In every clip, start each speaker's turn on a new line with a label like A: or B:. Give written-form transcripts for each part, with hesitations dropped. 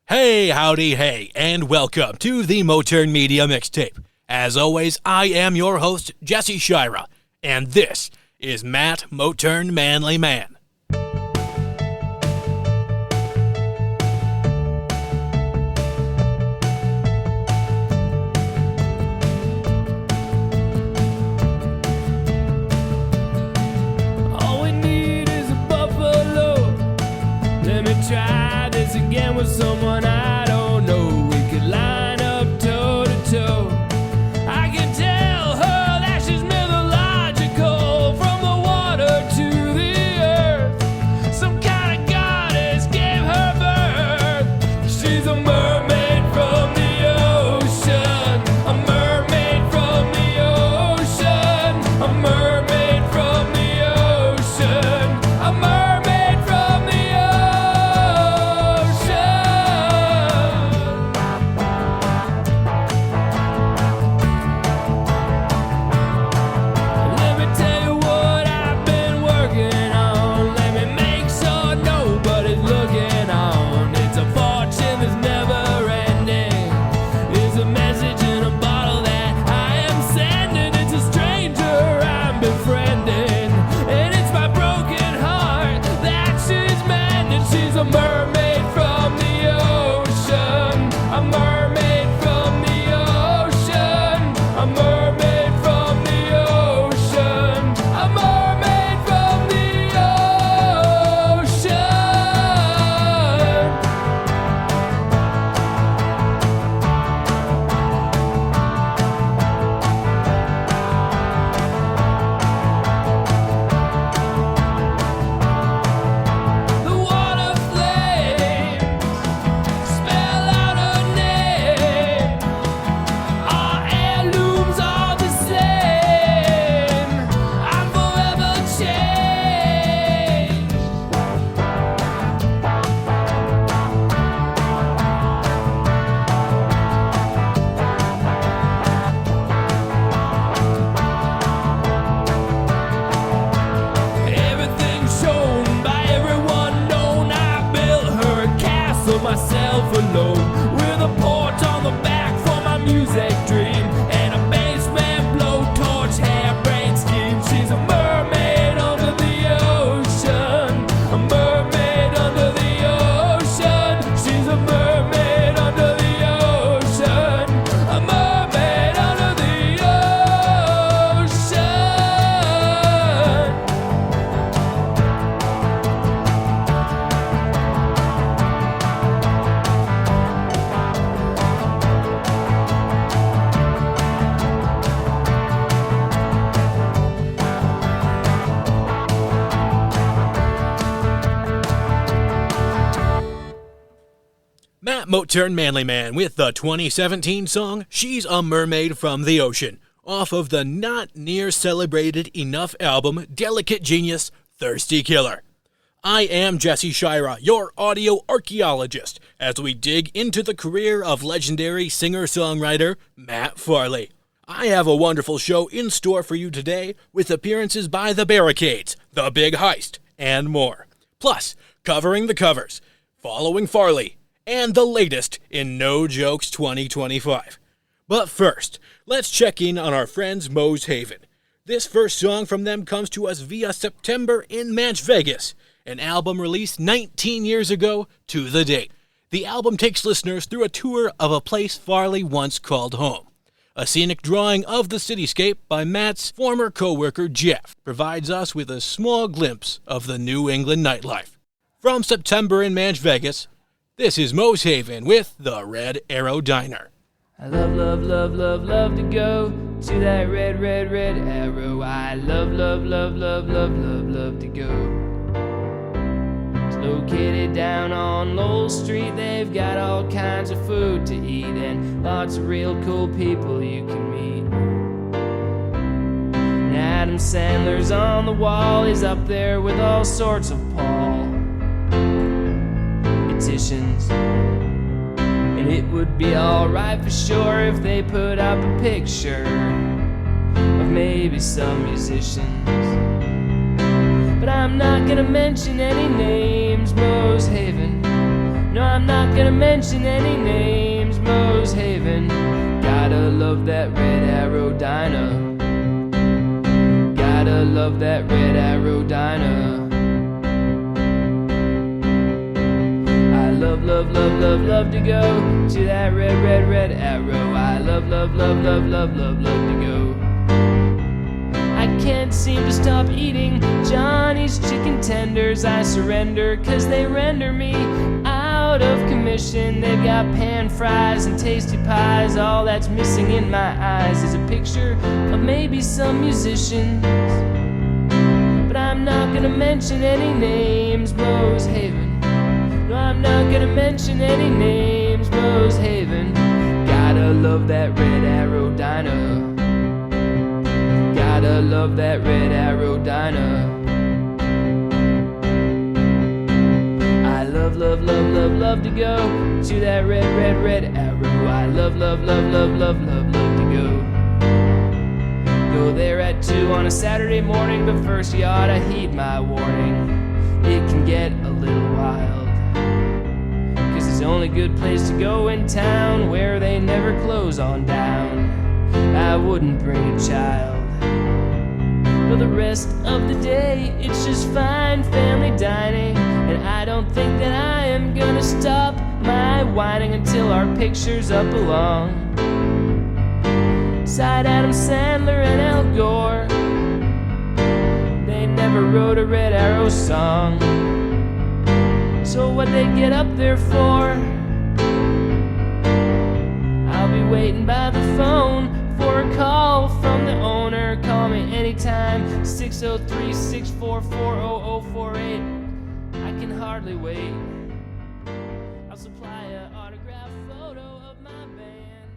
A: Hey, howdy, hey, and welcome to the Motern Media Mixtape. As always, I am your host, Jesse Shira, and this is Matt Motern Manly Man.
B: All we need is a buffalo. Let me try this again with someone I don't know. We could line up toe to toe. I can tell her that she's mythological, from the water to the earth. Some kind of goddess gave her birth. She's a mermaid from the ocean. A mermaid from the ocean. A mermaid from the ocean. A mermaid from the Let me tell you what I've been working on. Let me make sure nobody's looking on. It's a fortune that's never ending. It's a message in a bottle that I am sending. It's a stranger I'm befriending. And it's my broken heart that she's mending. She's a mermaid from the ocean. A mermaid from the ocean. A mermaid from the ocean. A mermaid from the ocean. The water flames spell out her name. Our heirlooms are the same. I'm forever changed. Everything's shown by everyone known. I built her a castle myself alone, with a porch on the back for my music dream, and a basement blowtorch hairbrained scheme. She's a mermaid under the ocean. A mermaid under the ocean. She's a mermaid under the ocean. A mermaid under the ocean.
A: Matt Motern Manly Man with the 2017 song She's a Mermaid from the Ocean, off of the not near celebrated enough album Delicate Genius, Thirsty Killer. I am Jesse Shira, your audio archaeologist, as we dig into the career of legendary singer-songwriter Matt Farley. I have a wonderful show in store for you today, with appearances by The Barricades, The Big Heist, and more. Plus, covering the covers, following Farley, and the latest in No Jokes 2025. But first, let's check in on our friends Moes Haven. This first song from them comes to us via September in Match Vegas, an album released 19 years ago to the date. The album takes listeners through a tour of a place Farley once called home. A scenic drawing of the cityscape by Matt's former co-worker Jeff provides us with a small glimpse of the New England nightlife. From September in Match Vegas, this is Moes Haven with the Red Arrow Diner.
B: I love, love, love, love, love to go to that red, red, red arrow. I love, love, love, love, love, love, love to go. It's located down on Lowell Street. They've got all kinds of food to eat and lots of real cool people you can meet. And Adam Sandler's on the wall. He's up there with all sorts of politicians. And it would be alright for sure if they put up a picture of maybe some musicians. But I'm not gonna mention any names. Moes Haven No, I'm not gonna mention any names. Moes Haven, gotta love that Red Arrow diner. Gotta love that Red Arrow diner. I love, love, love, love, love to go to that red, red, red arrow. I love, love, love, love, love, love, love to go. I can't seem to stop eating Johnny's chicken tenders. I surrender, cause they render me out of commission. They've got pan fries and tasty pies. All that's missing in my eyes is a picture of maybe some musicians. But I'm not gonna mention any names. Moes Haven, no, I'm not gonna mention any names. Moes Haven, gotta love that Red Arrow diner. Gotta love that Red Arrow diner. I love, love, love, love, love to go to that red, red, red arrow. I love, love, love, love, love, love, love to go. Go there at 2 on a Saturday morning, but first you ought to heed my warning. It can get a little wild, cause it's the only good place to go in town where they never close on down. I wouldn't bring a child. For the rest of the day, it's just fine family dining. And I don't think that I am gonna stop my whining until our picture's up along side Adam Sandler and Al Gore. They never wrote a Red Arrow song, so what'd they get up there for? I'll be waiting by the phone for a call from the owner. Call me anytime, 603-644-0048. I can hardly wait. I'll supply an autographed photo of my band,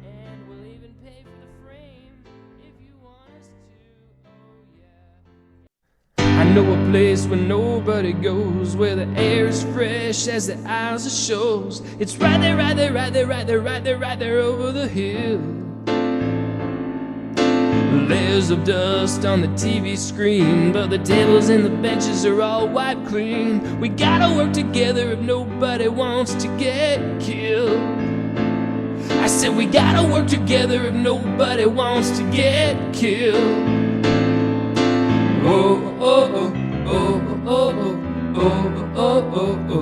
B: and we'll even pay for the frame if you want us to. Oh yeah. I know a place where nobody goes, where the air is fresh as the eyes of shows. It's right there, right there, right there, right there, right there, right there over the hill. Layers of dust on the TV screen, but the tables and the benches are all wiped clean. We gotta work together if nobody wants to get killed. I said we gotta work together if nobody wants to get killed. Oh, oh, oh, oh, oh, oh, oh, oh, oh, oh, oh,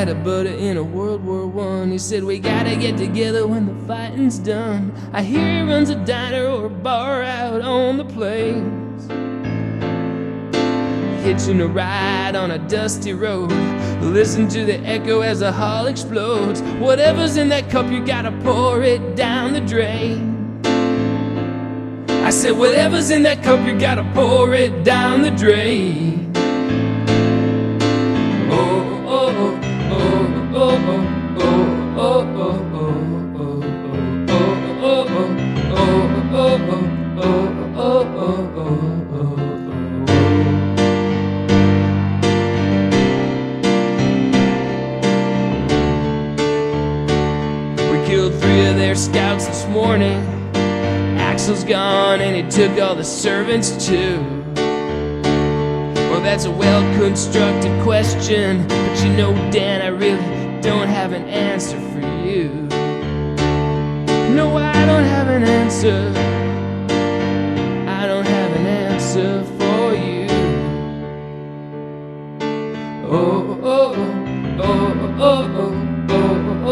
B: had a buddy in a World War I. He said we gotta get together when the fighting's done. I hear he runs a diner or a bar out on the plains, hitching a ride on a dusty road. Listen to the echo as the hull explodes. Whatever's in that cup, you gotta pour it down the drain. I said whatever's in that cup, you gotta pour it down the drain. Oh, oh, oh, oh, oh, oh, oh, oh, oh, scouts this morning. Axel's gone and he took all the servants too. Well, that's a well-constructed question, but you know, Dan, I really don't have an answer for you. No, I don't have an answer. I don't have an answer for you. Oh, oh, oh, oh, oh, oh, oh, oh, oh,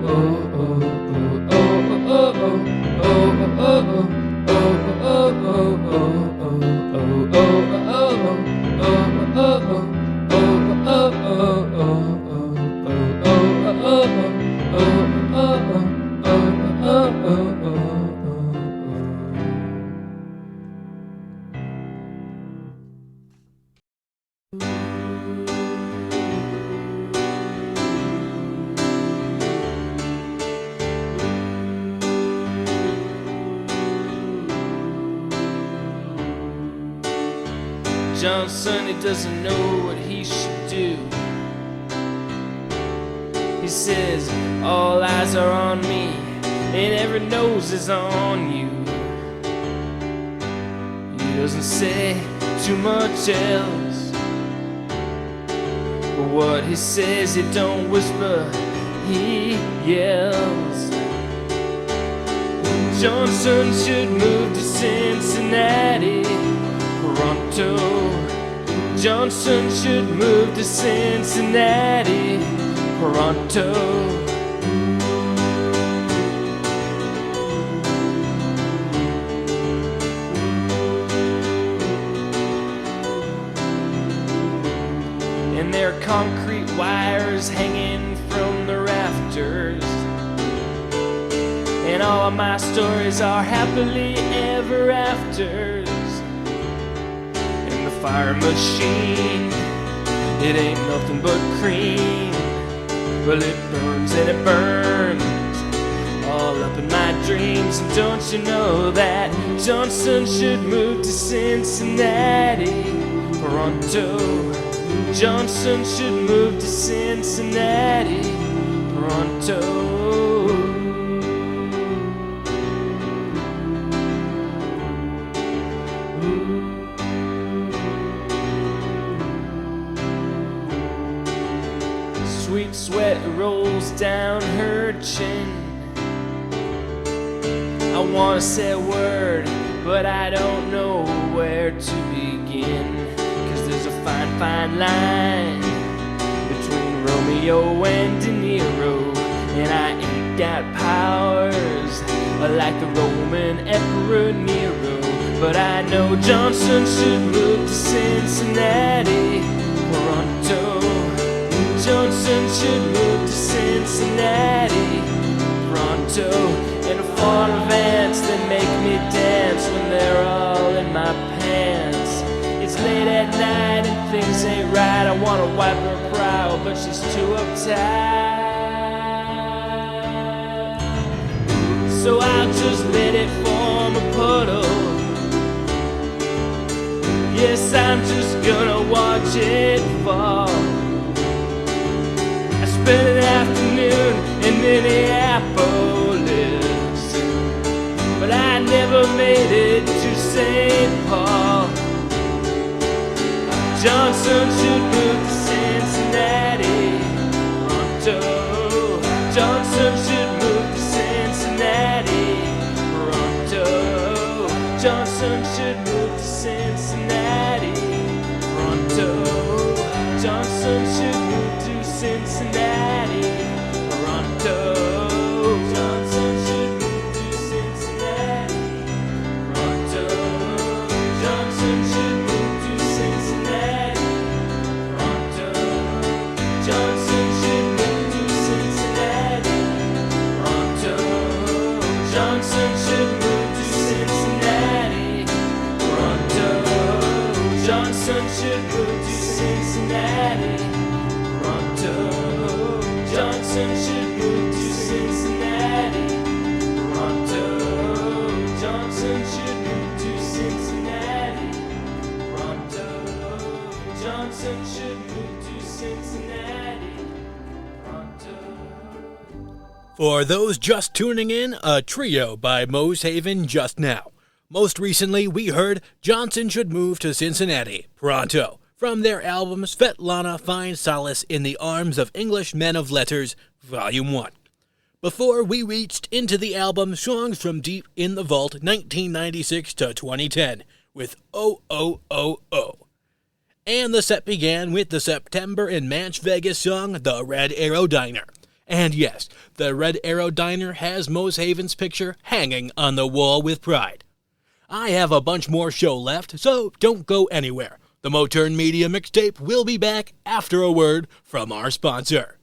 B: oh. John Sonny doesn't know what he should do. He says, all eyes are on me, and every nose is on you. He doesn't say too much else, but what he says, he don't whisper, he yells. Johnson should move to Cincinnati, Pronto. Johnson should move to Cincinnati, Pronto. And there are concrete wires hanging from the rafters, and all of my stories are happily ever afters. And the fire machine, it ain't nothing but cream. Well, it burns and it burns all up in my dreams. And don't you know that Johnson should move to Cincinnati, Pronto. Johnson should move to Cincinnati, Pronto. Sweet sweat rolls down her chin. I wanna say a word, but I don't know where to begin. 'Cause there's a fine, fine line between Romeo and De Niro, and I ain't got powers like the Roman Emperor Nero. But I know Johnson should move to Cincinnati, Pronto. Johnson should move to Cincinnati, Pronto. And a fall events that make me dance when they're all in my pants. It's late at night and things ain't right. I wanna wipe her brow, but she's too uptight. So I'll just let it form a puddle. Yes, I'm just gonna watch it fall. Spent an afternoon in Minneapolis, but I never made it to St. Paul. Johnson should move to Cincinnati, Pronto. Johnson should move to Cincinnati, Pronto. Johnson should move to Cincinnati, Pronto. Johnson should move to Cincinnati, Pronto. Johnson should move to Cincinnati, Pronto. Johnson should move to Cincinnati, Pronto. Johnson should move to Cincinnati, Pronto. Johnson should move to Cincinnati, Pronto. Johnson should move to Cincinnati, Pronto. Johnson should move to Cincinnati, Pronto. Johnson should move to Cincinnati, Pronto. Johnson should move to Cincinnati, Pronto.
A: For those just tuning in, a trio by Moes Haven just now. Most recently, we heard Johnson Should Move to Cincinnati, Pronto, from their album Svetlana Finds Solace in the Arms of English Men of Letters, Volume 1. Before we reached into the album Songs from Deep in the Vault 1996 to 2010 with Oh Oh Oh Oh. And the set began with the September in Manch Vegas song The Red Arrow Diner. And yes, the Red Arrow Diner has Moes Haven's picture hanging on the wall with pride. I have a bunch more show left, so don't go anywhere. The Motern Media Mixtape will be back after a word from our sponsor.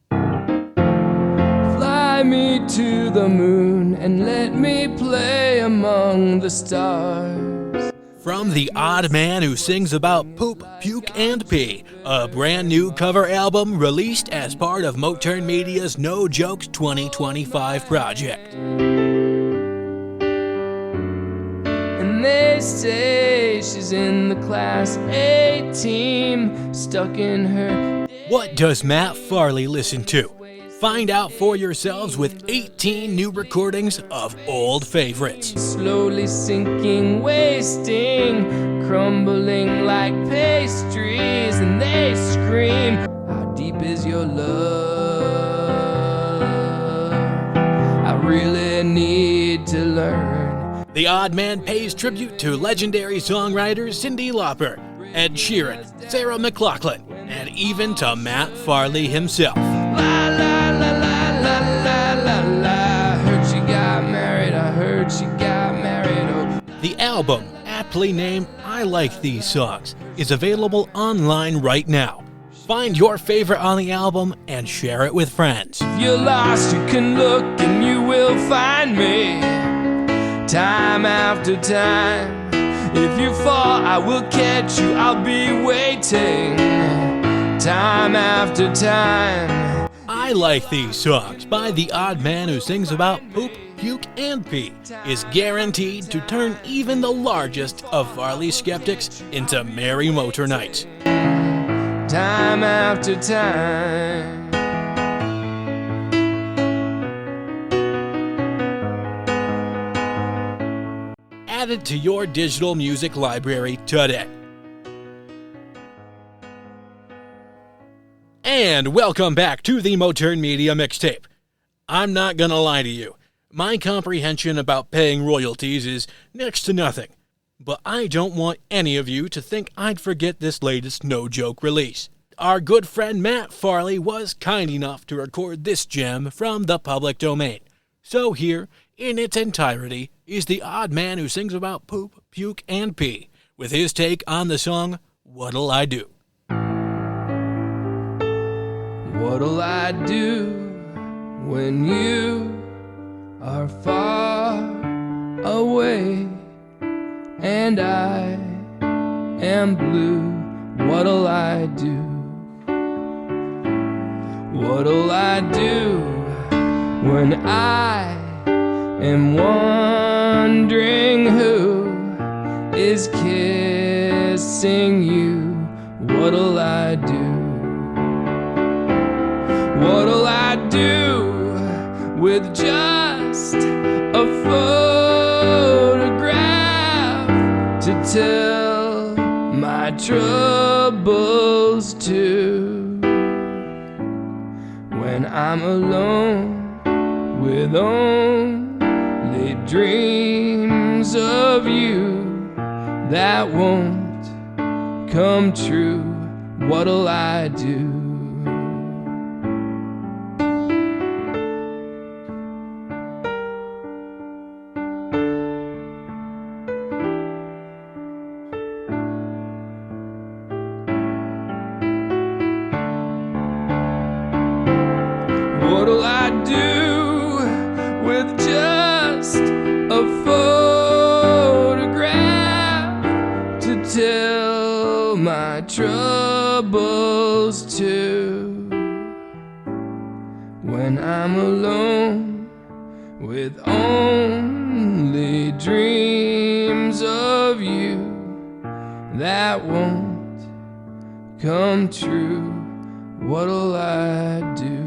B: Fly me to the moon and let me play among the stars.
A: From the odd man who sings about poop, puke, and pee, a brand new cover album released as part of Motern Media's No Jokes 2025 project.
B: And they say she's in the Class A team, stuck in her
A: What does Matt Farley listen to? Find out for yourselves with 18 new recordings of old favorites.
B: Slowly sinking, wasting, crumbling like pastries, and they scream, how deep is your love? I really need to learn.
A: The Odd Man pays tribute to legendary songwriters Cyndi Lauper, Ed Sheeran, Sarah McLachlan, and even to Matt Farley himself.
B: La la la la la la la la. Heard she got married, I heard she got married. Oh.
A: The album, aptly named I Like These Songs, is available online right now. Find your favorite on the album and share it with friends.
B: If you're lost, you can look and you will find me. Time after time. If you fall, I will catch you, I'll be waiting. Time after time.
A: I Like These Songs by the odd man who sings about poop, puke, and pee is guaranteed to turn even the largest of Farley skeptics into merry Moternites.
B: Time after time.
A: Add it to your digital music library today. And welcome back to the Motern Media Mixtape. I'm not gonna lie to you. My comprehension about paying royalties is next to nothing. But I don't want any of you to think I'd forget this latest no-joke release. Our good friend Matt Farley was kind enough to record this gem from the public domain. So here, in its entirety, is the odd man who sings about poop, puke, and pee, with his take on the song, What'll I Do?
B: What'll I do when you are far away and I am blue? What'll I do? What'll I do when I am wondering who is kissing you? What'll I do? What'll I do with just a photograph to tell my troubles to? When I'm alone with only dreams of you that won't come true, what'll I do? What'll I do with just a photograph to tell my troubles to? When I'm alone with only dreams of you that won't come true, what'll I do?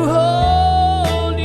C: Hold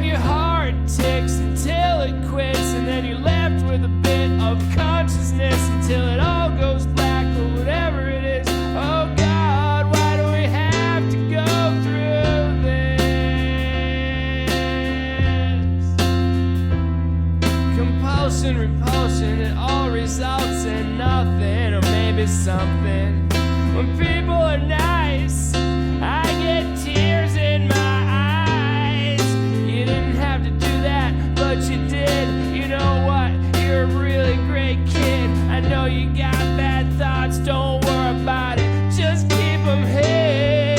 B: and your heart ticks until it quits, and then you're left with a bit of consciousness until it all goes black or whatever it is. Oh God, why do we have to go through this? Compulsion, repulsion, it all results in nothing, or maybe something. When people are nice, I get tears in my eyes. You didn't have to do that, but you did. You know what? You're a really great kid. I know you got bad thoughts, don't worry about it. Just keep them hid.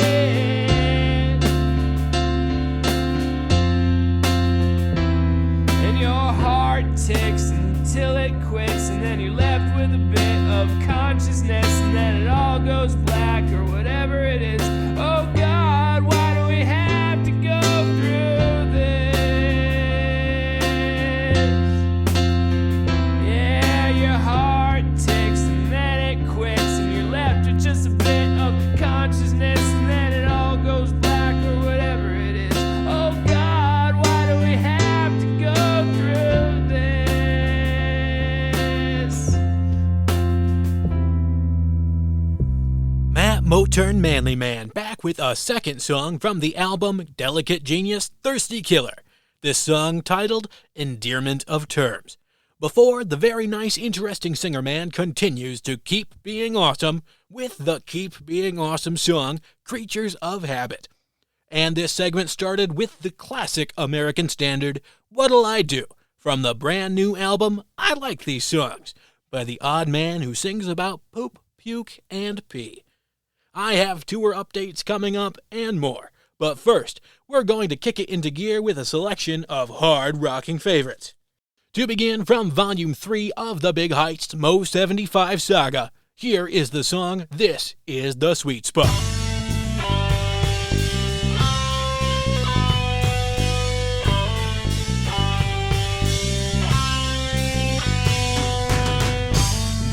B: And your heart ticks until it quits, and then you're left with a bit of consciousness, and then it all goes black or whatever it is. Oh God, why do we have to go through this? Yeah, your heart ticks and then it quits, and you're left with just a bit of consciousness, and then it all goes black or whatever it is. Oh God, why do we have to go through this?
A: Motern Manly Man back with a second song from the album Delicate Genius Thirsty Killer. This song titled Endearment of Terms. Before, the very nice, interesting singer man continues to keep being awesome with the Keep Being Awesome song Creatures of Habit. And this segment started with the classic American standard What'll I Do from the brand new album I Like These Songs by the odd man who sings about poop, puke, and pee. I have tour updates coming up and more, but first, we're going to kick it into gear with a selection of hard-rocking favorites. To begin from Volume 3 of the Big Heist Moes 75 saga, here is the song This Is the Sweet Spot.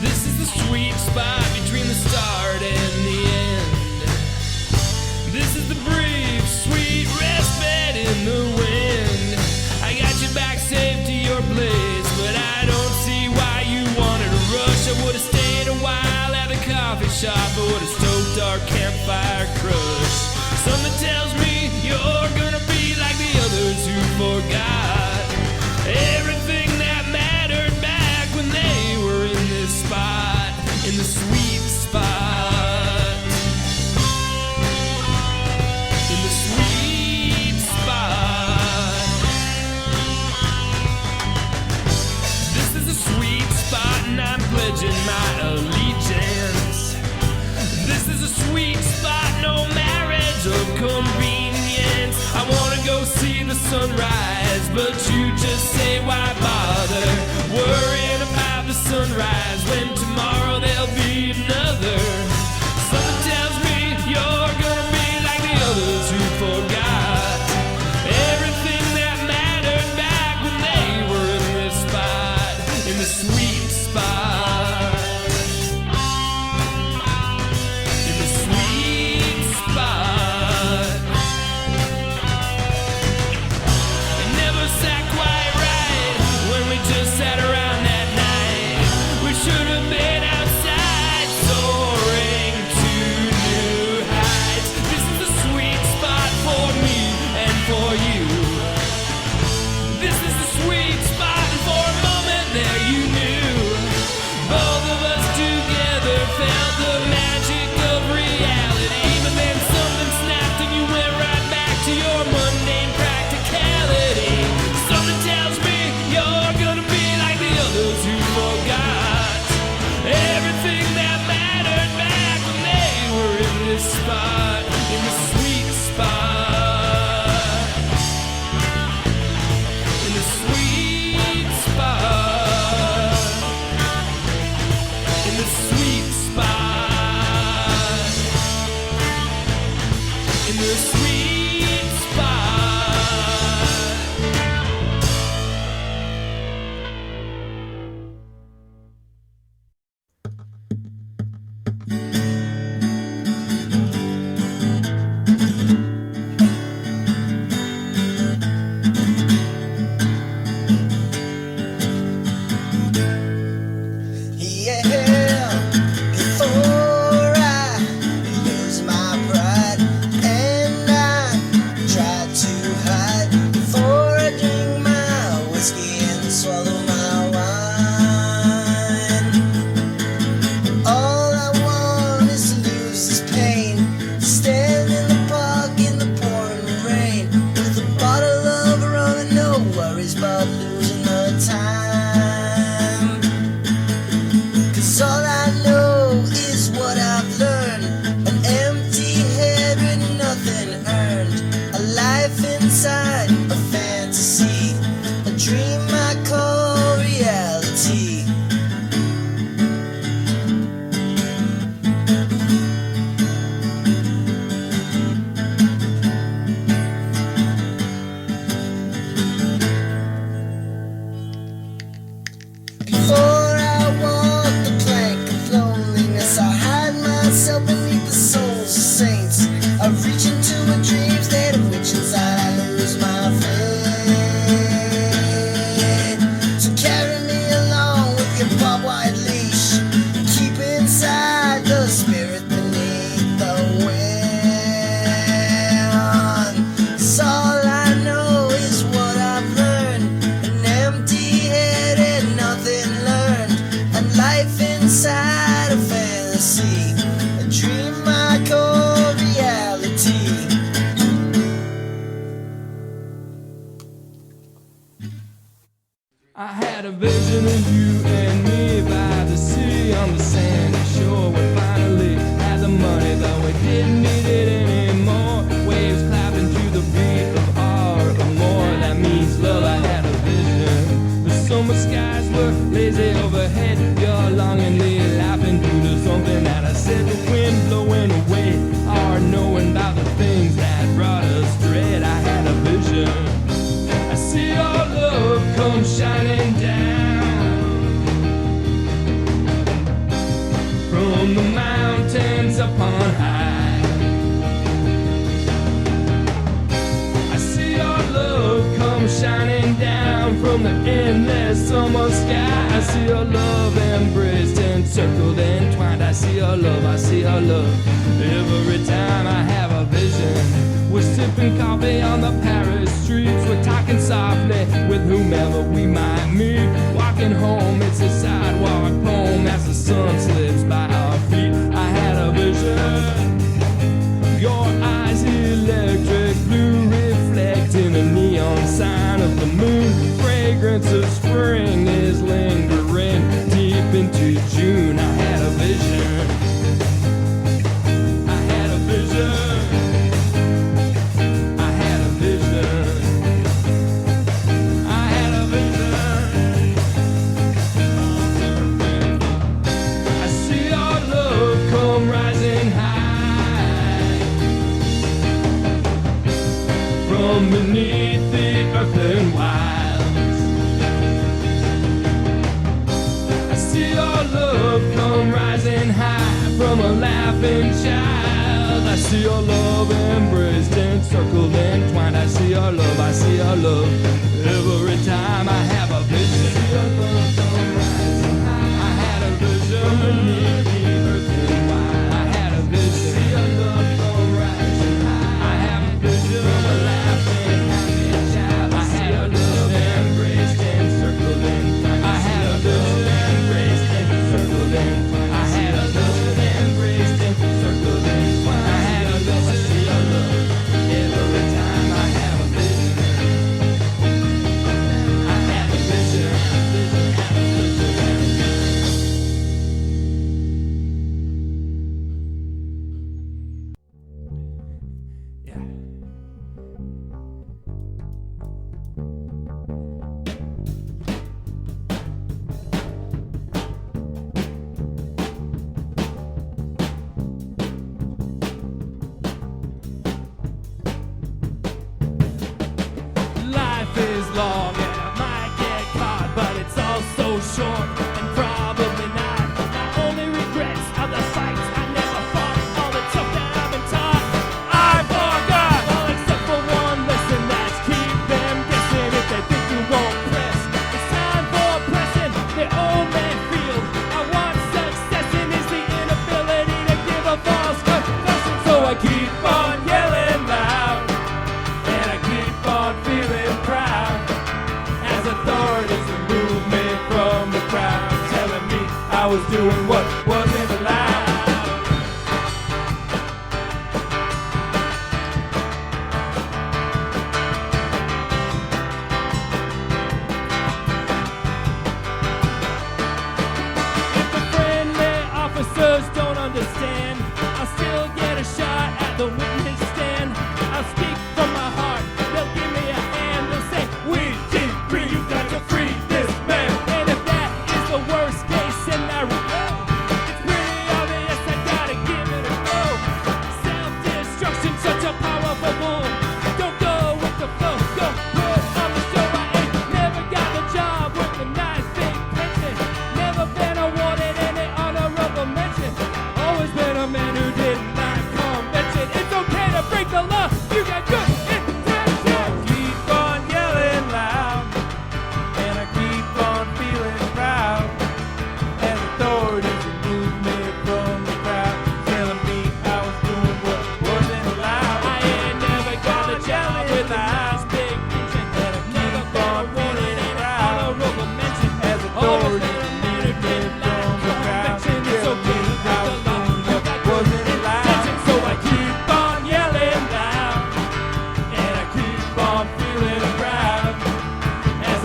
B: This is the sweet spot between the start and the end. This is the brief, sweet respite in the wind. I got you back safe to your place, but I don't see why you wanted to rush. I would've stayed a while at the coffee shop, I would've stoked our campfire crush. Something tells me you're gonna be like the others who forgot everything that mattered back when they were in this spot, in the sweet spot. In the sweet spot. This is a sweet spot and I'm pledging my allegiance. This is a sweet spot, no marriage of convenience. I wanna go see the sunrise, but you just say why bother worrying about the sunrise when tomorrow there'll be another. Something tells me you're gonna be like the others who forgot everything that mattered back when they were in this spot, in the sweet spot. In the sweet spot. It never sat quite right when we just sat around that night. We should have been I had a vision of you and me by the sea on the sandy shore. We finally had the money, though we didn't need it anymore. Waves clapping to the beat of our more. That means love. I had a vision. The summer skies were lazy overhead. You're longingly laughing due to something that I said. The wind blowing away, our knowing about the things that brought us dread. I had a vision. I see our love come shining down from the mountains up on high. I see our love come shining down from the endless summer sky. I see our love embraced, encircled, entwined. I see our love, I see our love. Every time I have a vision, we're sipping coffee on the Paris streets. We're talking softly with whomever we might meet. Walking home, it's a sidewalk poem as the sun slips by our feet. I had a vision. Your eyes electric blue, reflecting a neon sign of the moon. Fragrance of spring is lingering deep into June. I had a vision. I had a vision. Beneath the earthen wilds, I see our love come rising high from a laughing child. I see our love embraced, encircled, entwined. I see our love, I see our love. Every time I have a vision, I see our love come rising high. I had a vision from beneath the earthen wilds. I had a vision. I see our love come rising high. I have a vision from a laughing.
C: Got to free this man. And if that is the worst case scenario,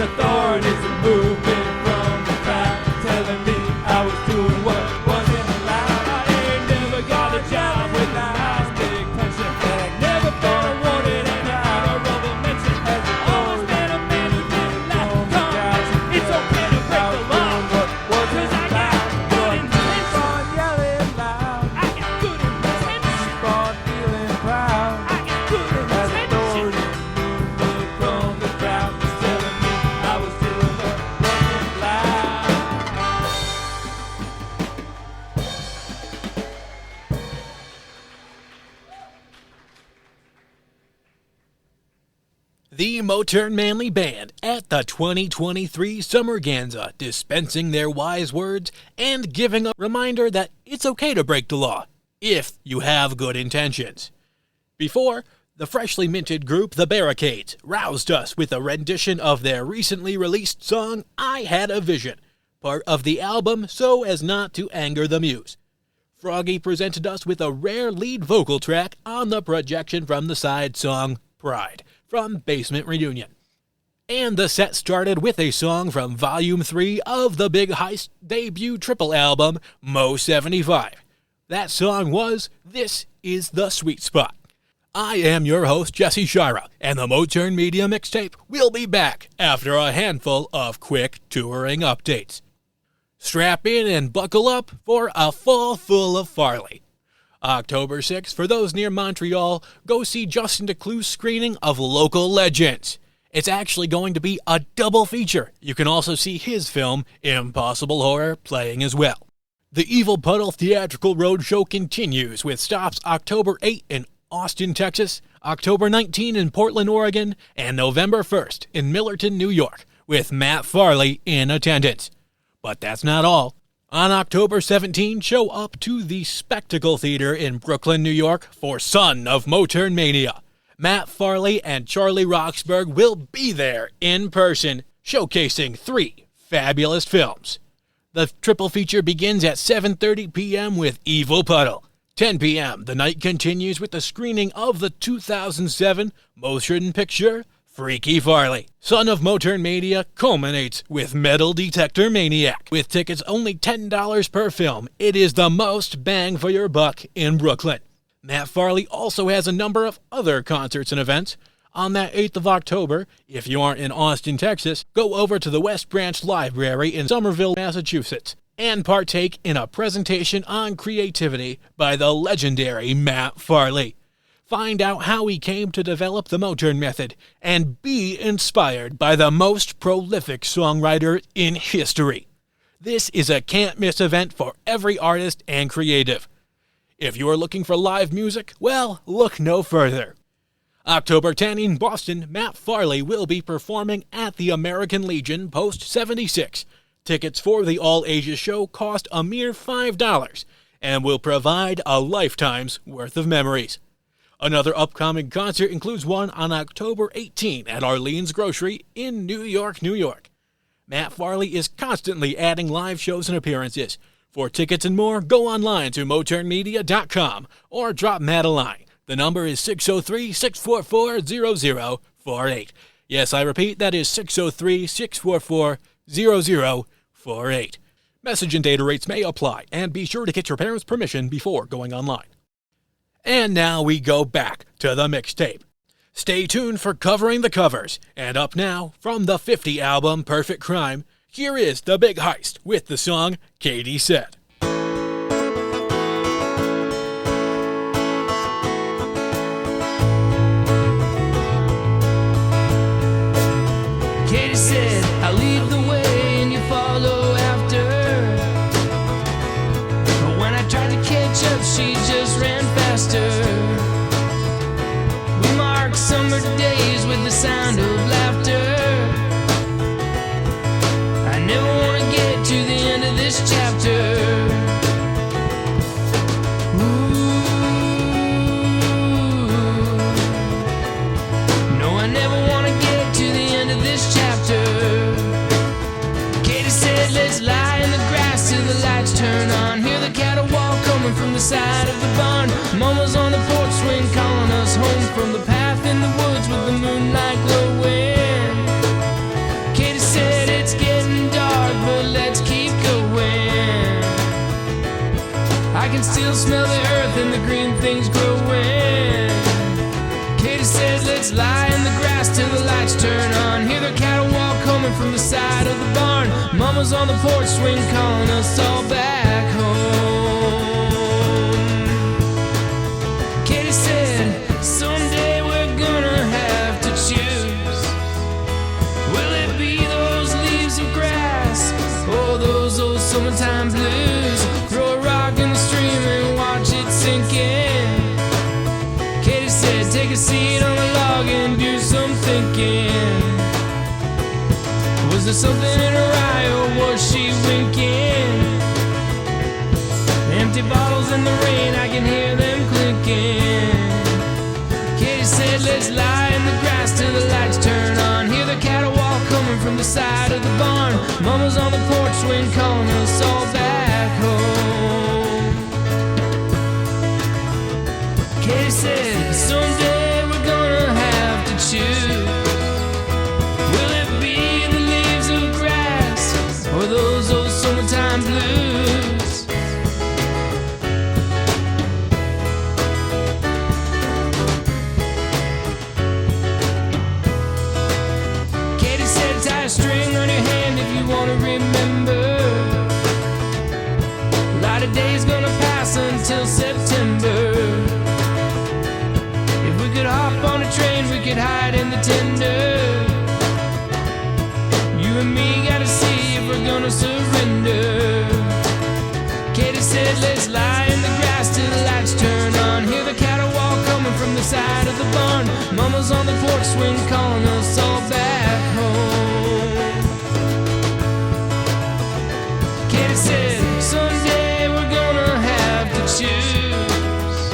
B: authorities and movement from the crowd, telling me I was doing what wasn't allowed. I ain't never got a job with a nice big pension, and I never thought I wanted any honorable mention. As I always been a man who didn't let it come. It's okay to break the law, cause I got good intentions. Keep on yelling loud, I got good intentions. Keep on feeling proud, I got good intentions. From the crowd, just telling me I was doing what wasn't allowed.
A: The Motern Manly Band at the 2023 Summerganza, dispensing their wise words and giving a reminder that it's okay to break the law if you have good intentions. Before, the freshly minted group The Barricades roused us with a rendition of their recently released song I Had a Vision, part of the album So As Not to Anger the Muse. Froggy presented us with a rare lead vocal track on the projection from the side song Pride from Basement Reunion. And the set started with a song from Volume 3 of the Big Heist debut triple album, Moes 75. That song was This Is the Sweet Spot. I am your host, Jesse Shira, and the Motern Media Mixtape will be back after a handful of quick touring updates. Strap in and buckle up for a fall full of Farley. October 6th, for those near Montreal, go see Justin DeClue's screening of Local Legends. It's actually going to be a double feature. You can also see his film, Impossible Horror, playing as well. The Evil Puddle Theatrical Roadshow continues with stops October 8 in Austin, Texas, October 19 in Portland, Oregon, and November 1st in Millerton, New York, with Matt Farley in attendance. But that's not all. On October 17, show up to the Spectacle Theater in Brooklyn, New York for Son of Motern Mania. Matt Farley and Charlie Roxburgh will be there in person, showcasing 3 fabulous films. The triple feature begins at 7:30 p.m. with Evil Puddle. 10 p.m., the night continues with the screening of the 2007 motion picture Freaky Farley. Son of Motern Mania culminates with Metal Detector Maniac. With tickets only $10 per film, it is the most bang for your buck in Brooklyn. Matt Farley also has a number of other concerts and events. On that 8th of October, if you aren't in Austin, Texas, go over to the West Branch Library in Somerville, Massachusetts, and partake in a presentation on creativity by the legendary Matt Farley. Find out how he came to develop the Motern method and be inspired by the most prolific songwriter in history. This is a can't-miss event for every artist and creative. If you are looking for live music, well, look no further. October 10 in Boston, Matt Farley will be performing at the American Legion Post 76. Tickets for the All Asia show cost a mere $5 and will provide a lifetime's worth of memories. Another upcoming concert includes one on October 18 at Arlene's Grocery in New York, New York. Matt Farley is constantly adding live shows and appearances. For tickets and more, go online to moternmedia.com or drop Matt a line. The number is 603-644-0048. Yes, I repeat, that is 603-644-0048. Message and data rates may apply, and be sure to get your parents' permission before going online. And now we go back to the mixtape. Stay tuned for Covering the Covers, and up now, from the 50 album Perfect Crime, here is The Big Heist with the song Katie Said.
B: Katie said, I'll lead the way and you follow after. But when I tried to catch up, she just ran faster. We marked summer days with the sound of laughter. I never want to get to the end of this chapter. No, I never want to get to the end of this chapter. Katie said, let's lie in the grass till the lights turn on. Hear the cattle walk coming from the side of the barn. Mama's on the porch swing calling us home from the path in the woods with the moonlight glowing. Katie still smell the earth and the green things growing. Katie said, let's lie in the grass till the lights turn on. Hear the cattle walk coming from the side of the barn. Mama's on the porch swing calling us all back home. Katie said, someday we're gonna have to choose. Will it be those leaves of grass or those old summertime blues? Throw a rock in the stream and watch it sink in. Katie said, take a seat on the log and do some thinking. Was there something in her eye or was she winking? Empty bottles in the rain, I can hear them clinking. Katie said, let's lie in the grass till the lights turn on. Hear the cattle walk coming from the side of the barn. Mama's on the porch swing calling us all back home. Katie said, someday we're gonna have to choose. Will it be the leaves of grass or those old summertime blues? Katie said, tie a string on your hand if you wanna remember. A lot of days gonna pass until September. If we could hop on a train, we could hide in the tender. You and me gotta see if we're gonna surrender. Katie said, let's lie in the grass till the lights turn on. Hear the cattle walk coming from the side of the barn. Mama's on the porch swing calling us all back home. Katie said, someday we're gonna have to choose.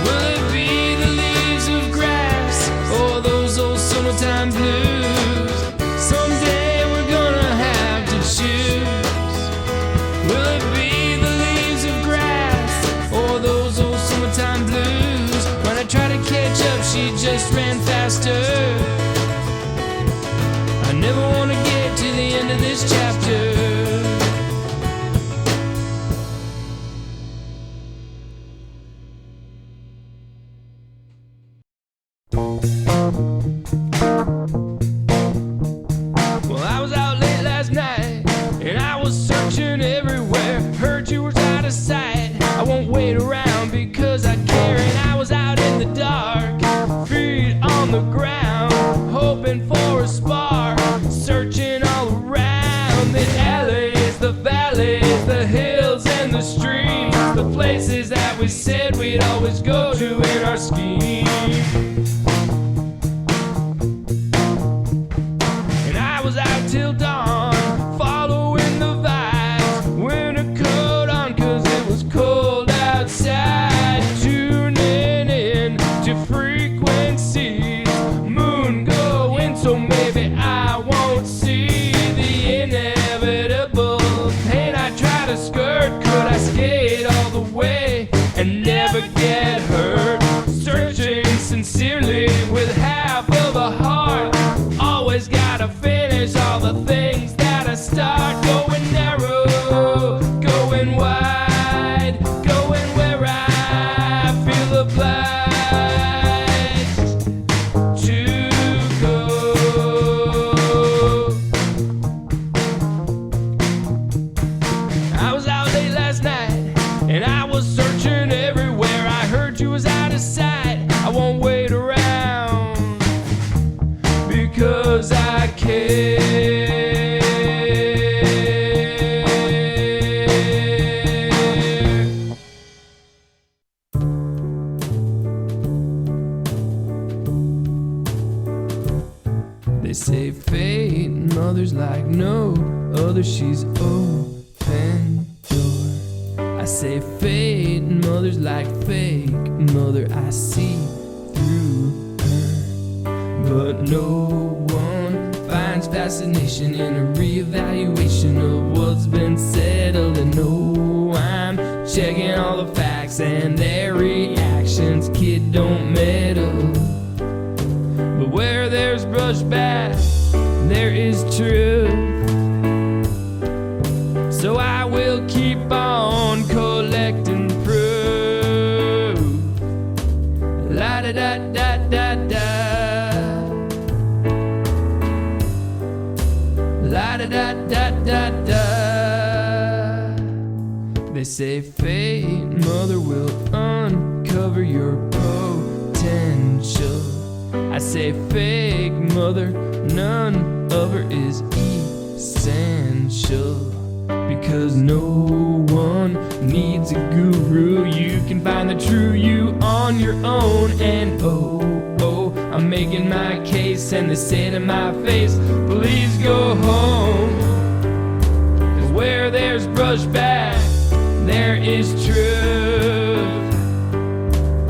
B: Will it be the leaves of grass or those old summertime blues? Someday we're gonna have to choose. Will it be the leaves of grass or those old summertime blues? When I tried to catch up, she just ran faster. I never wanna get to the end of this chapter. Well, I was out late last night and I was searching everywhere. Heard you was out of sight. I won't wait around because I care. And I was out in the dark, feet on the ground, hoping for a spark, searching all around. The alleys, the valleys, the hills and the streams, the places that we said we'd always go to in our scheme. And I was out till dawn, following the vibes, winter coat on 'cause it was cold outside, tuning in to frequencies, moon going, so maybe I won't see the inevitable pain. I try to skirt, could I skate all the way and never get hurt? Searching sincerely with half of a heart, always gotta finish all the things that I start. Going narrow, going wide, going where I feel obliged to go. I was out late last night and I was searching everywhere. I heard you was out of sight. I won't wait around because I care. They say fate, mother's like no other, she's open door. I say fate, mother's like fake, mother I see through her. But no one finds fascination in a reevaluation of what's been settled. And no, I'm checking all the facts and their reactions. Kid, don't meddle. But where there's brushback, there is truth. So I will keep on collecting proof. La-da-da-da-da-da. They say fate, mother, will uncover your potential. I say fake, mother, none of her is essential. Because no one needs a guru. You can find the true you on your own. And I'm making my case, and they say to my face, please go home. 'Cause where there's brushback, there is truth.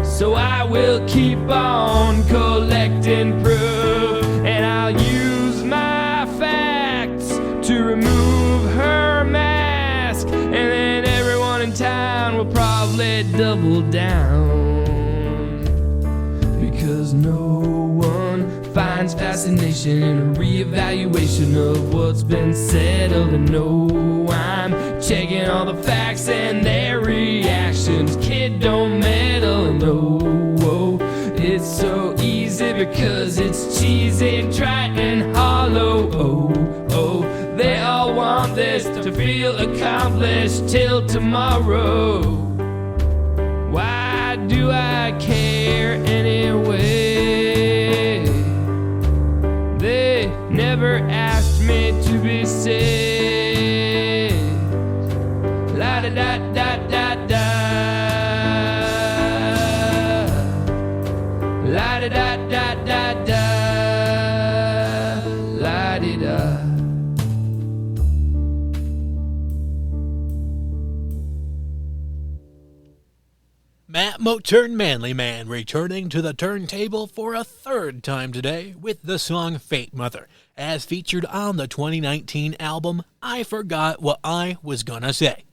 B: So I will keep on collecting proof, and I'll use my facts to remove her mask, and then everyone in town will probably double down, because no one finds fascination in a reevaluation of what's been settled. And no, I'm checking all the facts and their reactions. Kid, don't meddle. And it's so easy because it's cheesy and trite and hollow. They all want this to feel accomplished till tomorrow. Why do I care anyway? They never asked me to be saved. La-da-da-da-da-da. La-da-da-da-da-da. La-di-da.
A: Matt Motern Manly Man returning to the turntable for a third time today with the song Fate Mother, as featured on the 2019 album I Forgot What I Was Gonna Say.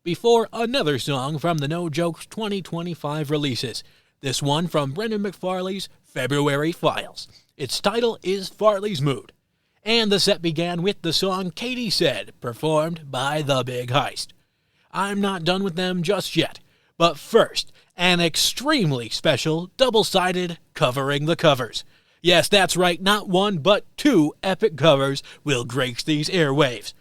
A: Before another song from the No Jokes 2025 releases, this one from Brendan McFarley's February Files. Its title is Farley's Mood. And the set began with the song Katie Said, performed by The Big Heist. I'm not done with them just yet, but first, an extremely special double-sided Covering the Covers. Yes, that's right, not one, but two epic covers will grace these airwaves.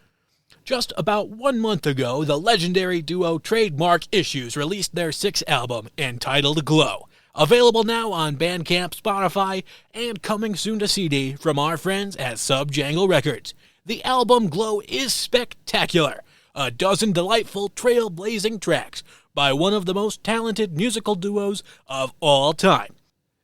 A: Just about 1 month ago, the legendary duo Trademark Issues released their sixth album, entitled Glow. Available now on Bandcamp, Spotify, and coming soon to CD from our friends at Subjangle Records. The album Glow is spectacular. A dozen delightful, trailblazing tracks by one of the most talented musical duos of all time,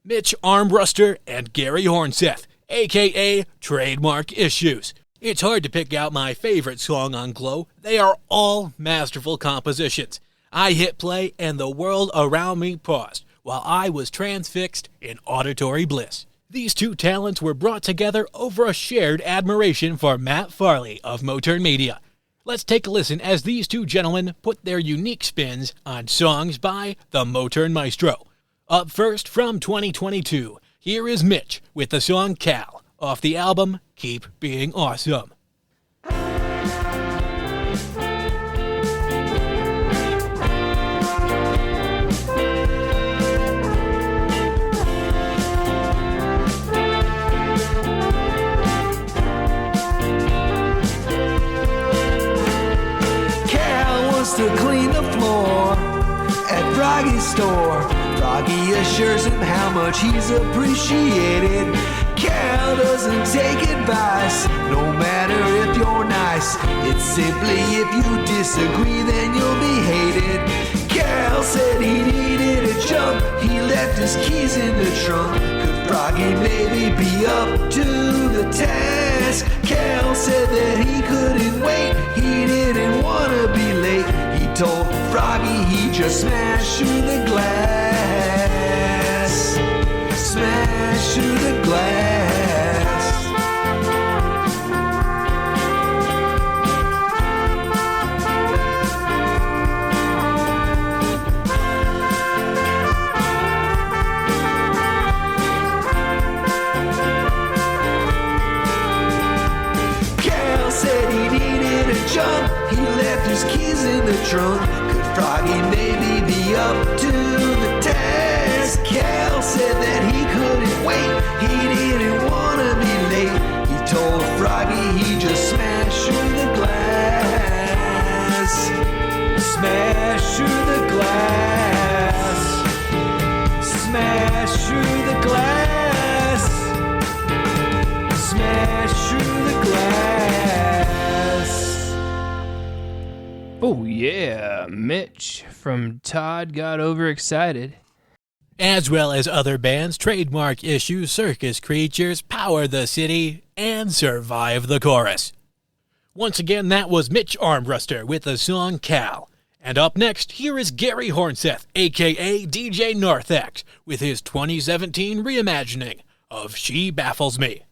A: Mitch Armbruster and Gary Hornseth, a.k.a. Trademark Issues. It's hard to pick out my favorite song on Glow. They are all masterful compositions. I hit play and the world around me paused, while I was transfixed in auditory bliss. These two talents were brought together over a shared admiration for Matt Farley of Motern Media. Let's take a listen as these two gentlemen put their unique spins on songs by the Motern Maestro. Up first from 2022, here is Mitch with the song Cal, off the album Keep Being Awesome.
C: To clean the floor at Froggy's store. Froggy assures him how much he's appreciated. Cal doesn't take advice, no matter if you're nice. It's simply if you disagree, then you'll be hated. Cal said he needed a jump, he left his keys in the trunk. Could Froggy maybe be up to the task? Cal said that he couldn't wait, he didn't want to be late. He told Froggy he just smashed through the glass. Smash through the glass. Cal said he needed a jump, he left his keys in the trunk. Could Froggy maybe be up to the task? Cal said that he couldn't wait, he didn't want to be late. He told Froggy he just smashed
B: yeah, Mitch from Todd Got Overexcited.
A: As well as other bands, Trademark Issue, Circus Creatures, Power the City, and Survive the Chorus. Once again, that was Mitch Armbruster with the song Cal. And up next, here is Gary Hornseth, a.k.a. DJ Narthex, with his 2017 reimagining of She Baffles Me.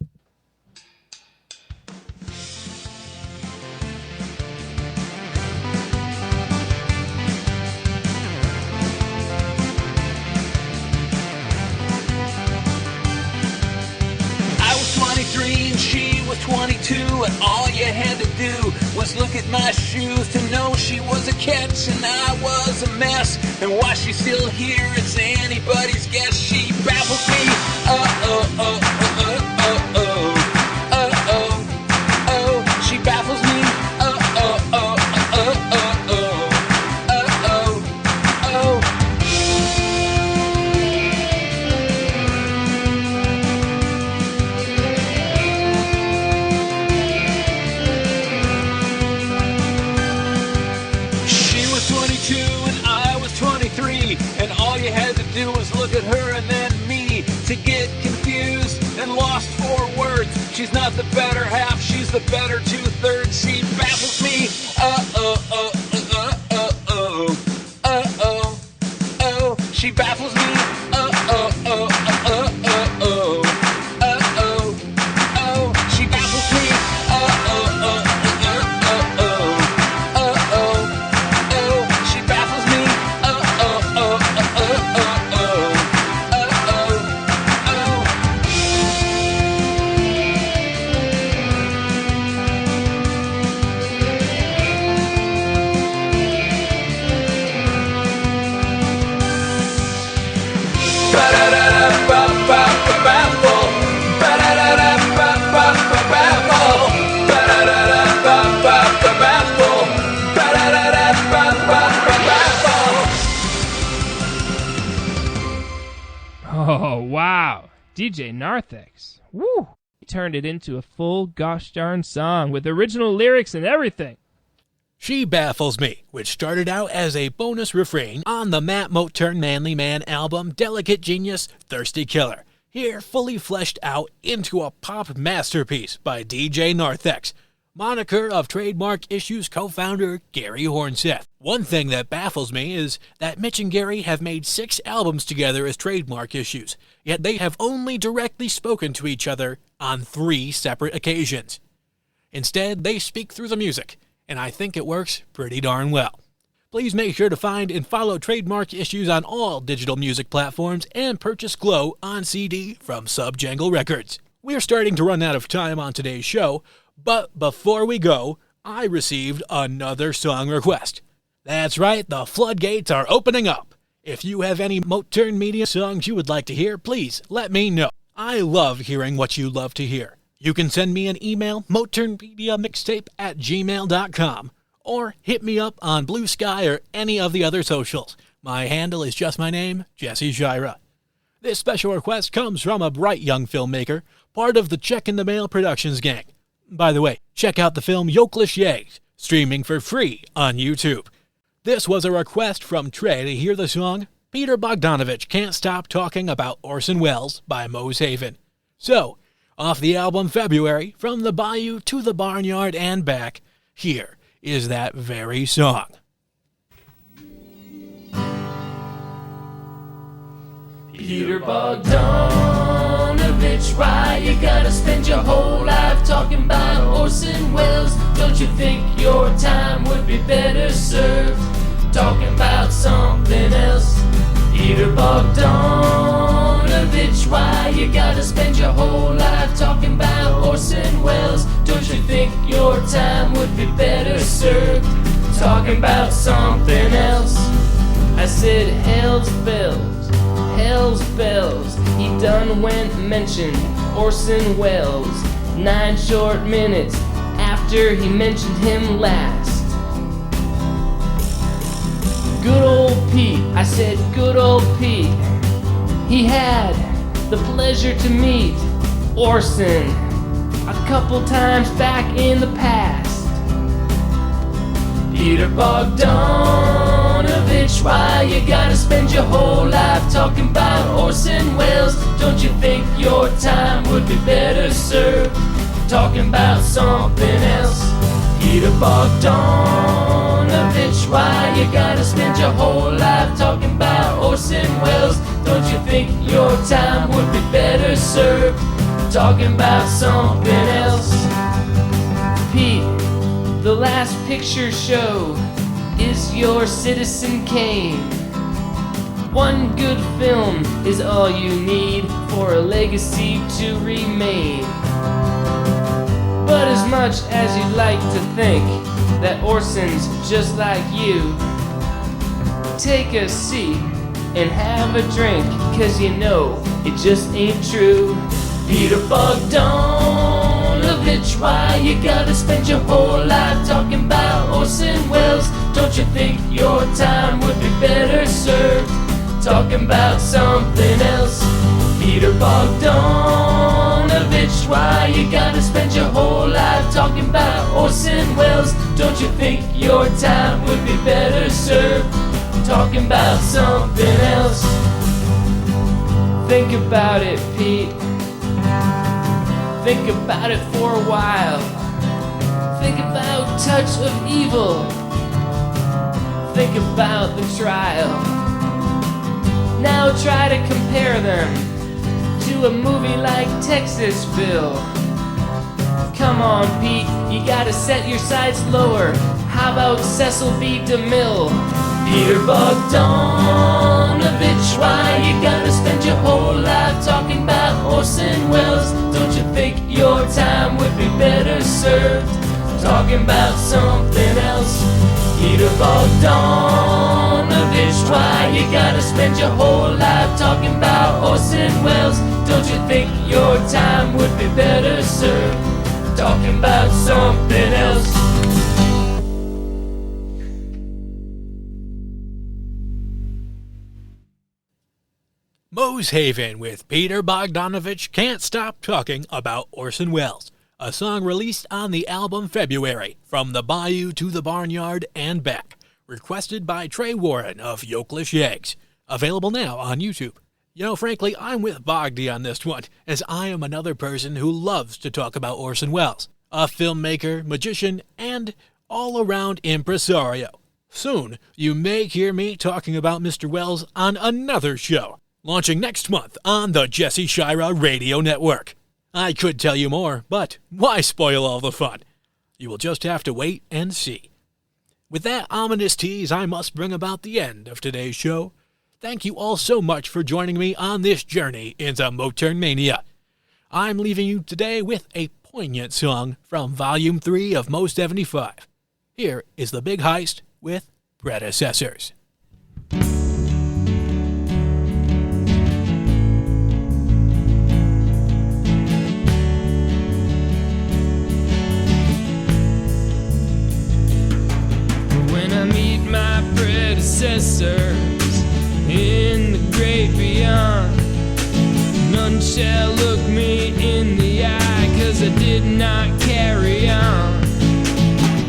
C: I was 23 and she was 22, and all you had to do was look at my shoes to know she was a catch and I was a mess. And why she's still here, it's anybody's guess. She baffles me. She baffles me. And all you had to do was look at her and then me to get confused and lost for words. She's not the better half, she's the better two-thirds. She baffles me. She baffles me. She baffles me. She baffles me.
B: Oh, wow. DJ Narthex. Woo! He turned it into a full gosh darn song with original lyrics and everything.
A: She Baffles Me, which started out as a bonus refrain on the Matt Motern Manly Man album Delicate Genius, Thirsty Killer. Here, fully fleshed out into a pop masterpiece by DJ Narthex, moniker of Trademark Issues co-founder Gary Hornseth. One thing that baffles me is that Mitch and Gary have made 6 albums together as Trademark Issues, yet they have only directly spoken to each other on 3 separate occasions. Instead, they speak through the music, and I think it works pretty darn well. Please make sure to find and follow Trademark Issues on all digital music platforms and purchase Glow on CD from Subjangle Records. We're starting to run out of time on today's show, but before we go, I received another song request. That's right, the floodgates are opening up. If you have any Motern Media songs you would like to hear, please let me know. I love hearing what you love to hear. You can send me an email, moternmediamixtape@gmail.com, or hit me up on Blue Sky or any of the other socials. My handle is just my name, Jesse Shira. This special request comes from a bright young filmmaker, part of the Check in the Mail Productions gang. By the way, check out the film Yokelish Yags, streaming for free on YouTube. This was a request from Trey to hear the song Peter Bogdanovich Can't Stop Talking About Orson Welles by Moes Haven. So, off the album February, From the Bayou to the Barnyard and Back, here is that very song.
B: Peter Bogdanovich, why you gotta spend your whole life talking about Orson Welles? Don't you think your time would be better served talking about something else? Peter Bogdanovich, why you gotta spend your whole life talking about Orson Welles? Don't you think your time would be better served talking about something else? I said, hell's bells, he done went and mentioned Orson Welles 9 short minutes after he mentioned him last. Good old Pete, I said, good old Pete, he had the pleasure to meet Orson a couple times back in the past. Peter Bogdanovich, why you gotta spend your whole life talking about Orson Welles? Don't you think your time would be better served talking about something else? Peter Bogdanovich, why you gotta spend your whole life talking about Orson Welles? Don't you think your time would be better served talking about something else? Pete, the last picture show is your Citizen Kane. One good film is all you need for a legacy to remain. But as much as you'd like to think that Orson's just like you, take a seat and have a drink, 'cause you know it just ain't true. Peter Bogdanovich, why you gotta spend your whole life talking about Orson Welles? Don't you think your time would be better served talking about something else? Peter Bogdanovich, why you gotta spend your whole life talking about Orson Welles? Don't you think your time would be better served talking about something else? Think about it, Pete. Think about it for a while. Think about Touch of Evil. Think about the trial. Now try to compare them to a movie like Texasville. Come on, Pete, you gotta set your sights lower. How about Cecil B. DeMille? Peter Bogdanovich, why you gotta spend your whole life talking about Orson Welles? Don't you think your time would be better served talking about something else? Peter Bogdanovich, why you gotta spend your whole life talking about Orson Welles? Don't you think your time would be better served talking about something else?
A: Moes Haven with Peter Bogdanovich Can't Stop Talking About Orson Welles, a song released on the album February, From the Bayou to the Barnyard and Back, requested by Trey Warren of Yokelish Eggs, available now on YouTube. You know, frankly, I'm with Bogdy on this one, as I am another person who loves to talk about Orson Welles, a filmmaker, magician, and all-around impresario. Soon, you may hear me talking about Mr. Welles on another show, launching next month on the Jesse Shira Radio Network. I could tell you more, but why spoil all the fun? You will just have to wait and see. With that ominous tease, I must bring about the end of today's show. Thank you all so much for joining me on this journey into Motern Mania. I'm leaving you today with a poignant song from Volume 3 of Moes 75. Here is the Big Heist with Predecessors.
B: Predecessors in the great beyond, none shall look me in the eye, 'cause I did not carry on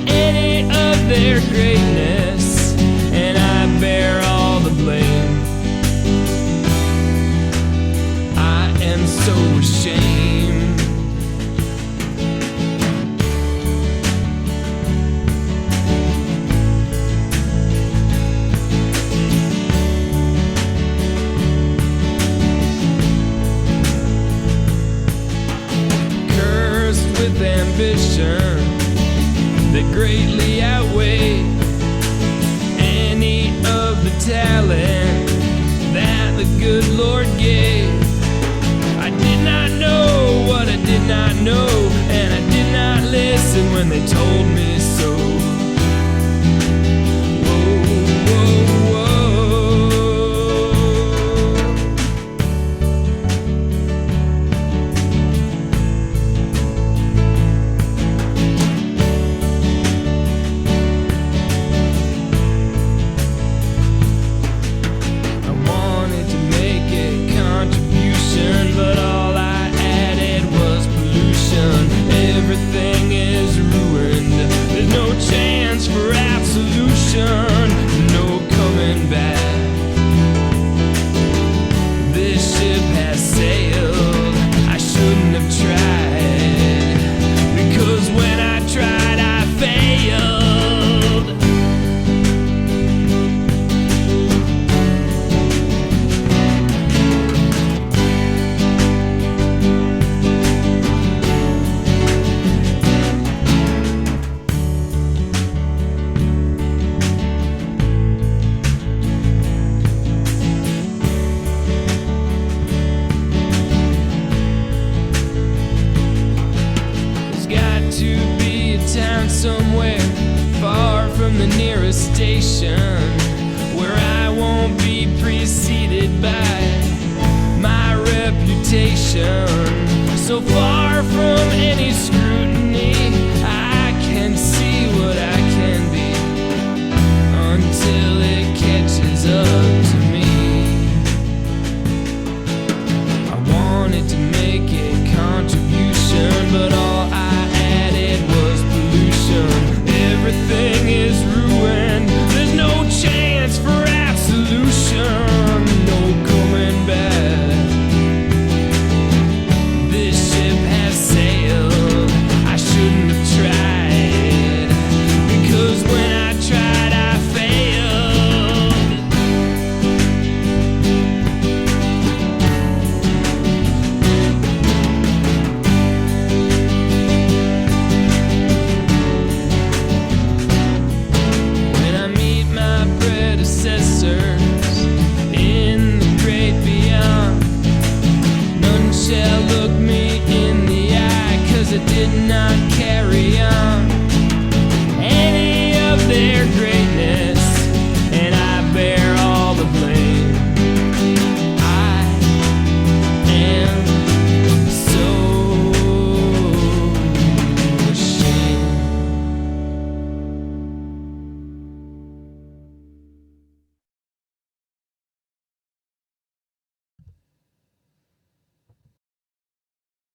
B: any of their greatness, and I bear all the blame. I am so ashamed. With ambition that greatly outweighed any of the talent that the good Lord gave. I did not know what I did not know, and I did not listen when they told me so. Whoa, whoa, whoa. But all I added was pollution. Everything is ruined. to be a town somewhere far from the nearest station, where I won't be preceded by my reputation. So far